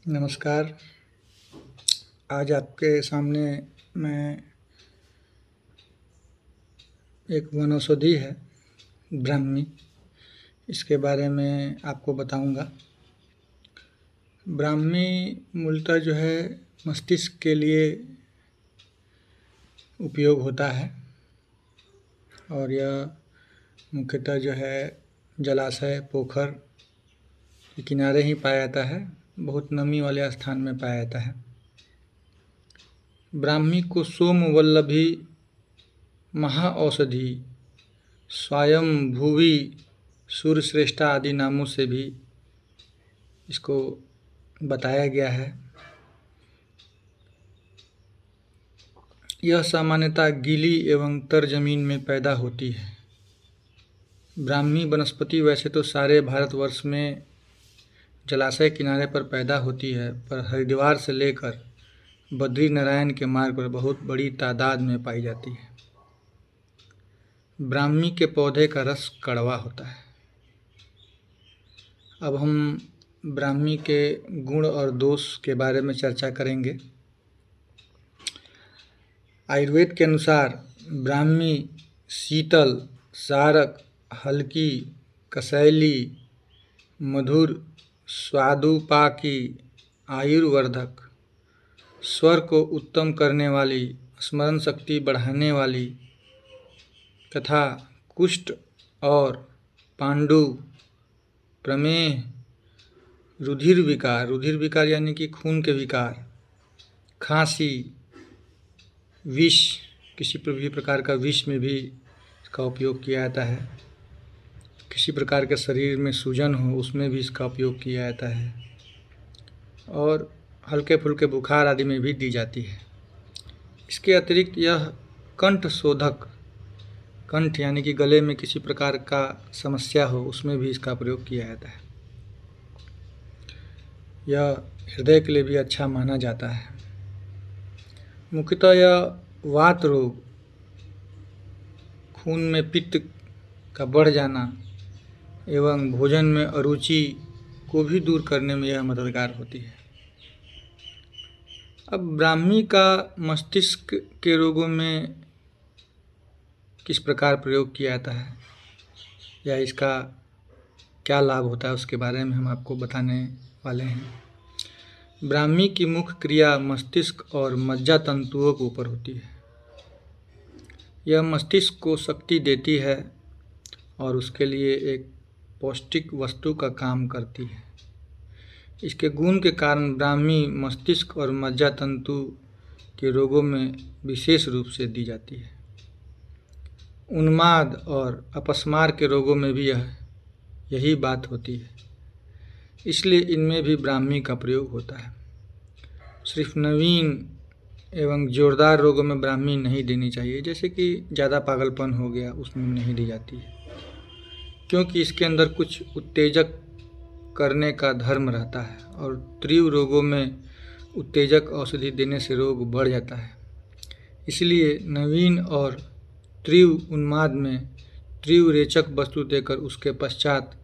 नमस्कार। आज आपके सामने मैं एक वनौषधि है ब्राह्मी, इसके बारे में आपको बताऊंगा। ब्राह्मी मूलतः जो है मस्तिष्क के लिए उपयोग होता है और यह मुख्यतः जो है जलाशय, पोखर के किनारे ही पाया जाता है। बहुत नमी वाले स्थान में पाया जाता है। ब्राह्मी को सोमवल्लभी, महाऔषधि, स्वायंभुवी, सूर्यश्रेष्ठा आदि नामों से भी इसको बताया गया है। यह सामान्यतः गीली एवं तर जमीन में पैदा होती है। ब्राह्मी वनस्पति वैसे तो सारे भारतवर्ष में जलाशय किनारे पर पैदा होती है, पर हरिद्वार से लेकर बद्रीनारायण के मार्ग पर बहुत बड़ी तादाद में पाई जाती है। ब्राह्मी के पौधे का रस कड़वा होता है। अब हम ब्राह्मी के गुण और दोष के बारे में चर्चा करेंगे। आयुर्वेद के अनुसार ब्राह्मी शीतल, सारक, हल्की, कसैली, मधुर, स्वादुपाकी, आयुर्वर्धक, स्वर को उत्तम करने वाली, स्मरण शक्ति बढ़ाने वाली तथा कुष्ठ और पांडु, प्रमेह, रुधिर विकार यानी कि खून के विकार, खांसी, विष, किसी भी प्रकार का विष में भी इसका उपयोग किया जाता है। किसी प्रकार के शरीर में सूजन हो उसमें भी इसका उपयोग किया जाता है और हल्के फुल्के बुखार आदि में भी दी जाती है। इसके अतिरिक्त यह कंठ शोधक, कंठ यानी कि गले में किसी प्रकार का समस्या हो उसमें भी इसका प्रयोग किया जाता है। यह हृदय के लिए भी अच्छा माना जाता है। मुख्यतः यह वात रोग, खून में पित्त का बढ़ जाना एवं भोजन में अरुचि को भी दूर करने में यह मददगार होती है। अब ब्राह्मी का मस्तिष्क के रोगों में किस प्रकार प्रयोग किया जाता है या इसका क्या लाभ होता है उसके बारे में हम आपको बताने वाले हैं। ब्राह्मी की मुख्य क्रिया मस्तिष्क और मज्जा तंतुओं के ऊपर होती है। यह मस्तिष्क को शक्ति देती है और उसके लिए एक पौष्टिक वस्तु का काम करती है। इसके गुण के कारण ब्राह्मी मस्तिष्क और मज्जा तंतु के रोगों में विशेष रूप से दी जाती है। उन्माद और अपस्मार के रोगों में भी यही बात होती है, इसलिए इनमें भी ब्राह्मी का प्रयोग होता है। सिर्फ नवीन एवं जोरदार रोगों में ब्राह्मी नहीं देनी चाहिए, जैसे कि ज़्यादा पागलपन हो गया उसमें नहीं दी जाती है, क्योंकि इसके अंदर कुछ उत्तेजक करने का धर्म रहता है और तीव्र रोगों में उत्तेजक औषधि देने से रोग बढ़ जाता है। इसलिए नवीन और तीव्र उन्माद में तीव्र रेचक वस्तु देकर उसके पश्चात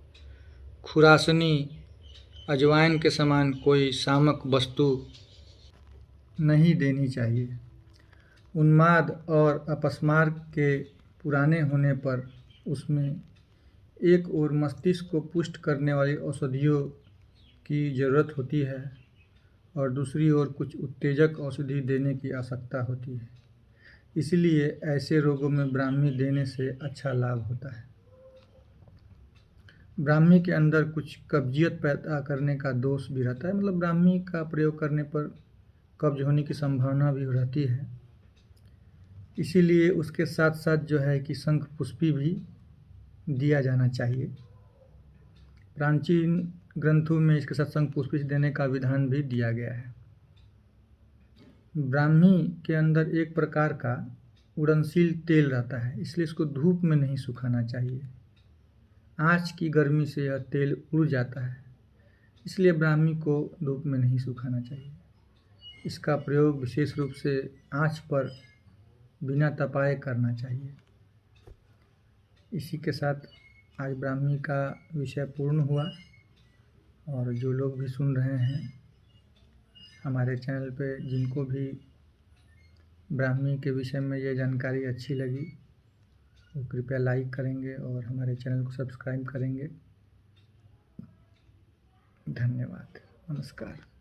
खुरासनी, अजवाइन के समान कोई शामक वस्तु नहीं देनी चाहिए। उन्माद और अपस्मार के पुराने होने पर उसमें एक ओर मस्तिष्क को पुष्ट करने वाली औषधियों की ज़रूरत होती है और दूसरी ओर कुछ उत्तेजक औषधि देने की आवश्यकता होती है। इसलिए ऐसे रोगों में ब्राह्मी देने से अच्छा लाभ होता है। ब्राह्मी के अंदर कुछ कब्जियत पैदा करने का दोष भी रहता है, मतलब ब्राह्मी का प्रयोग करने पर कब्ज होने की संभावना भी रहती है। इसीलिए उसके साथ साथ जो है कि शंख पुष्पी भी दिया जाना चाहिए। प्राचीन ग्रंथों में इसके साथ शंख पुष्पी देने का विधान भी दिया गया है। ब्राह्मी के अंदर एक प्रकार का उड़नशील तेल रहता है, इसलिए इसको धूप में नहीं सुखाना चाहिए। आँच की गर्मी से यह तेल उड़ जाता है, इसलिए ब्राह्मी को धूप में नहीं सुखाना चाहिए। इसका प्रयोग विशेष रूप से आँच पर बिना तपाए करना चाहिए। इसी के साथ आज ब्राह्मी का विषय पूर्ण हुआ और जो लोग भी सुन रहे हैं हमारे चैनल पे जिनको भी ब्राह्मी के विषय में ये जानकारी अच्छी लगी वो कृपया लाइक करेंगे और हमारे चैनल को सब्सक्राइब करेंगे। धन्यवाद। नमस्कार।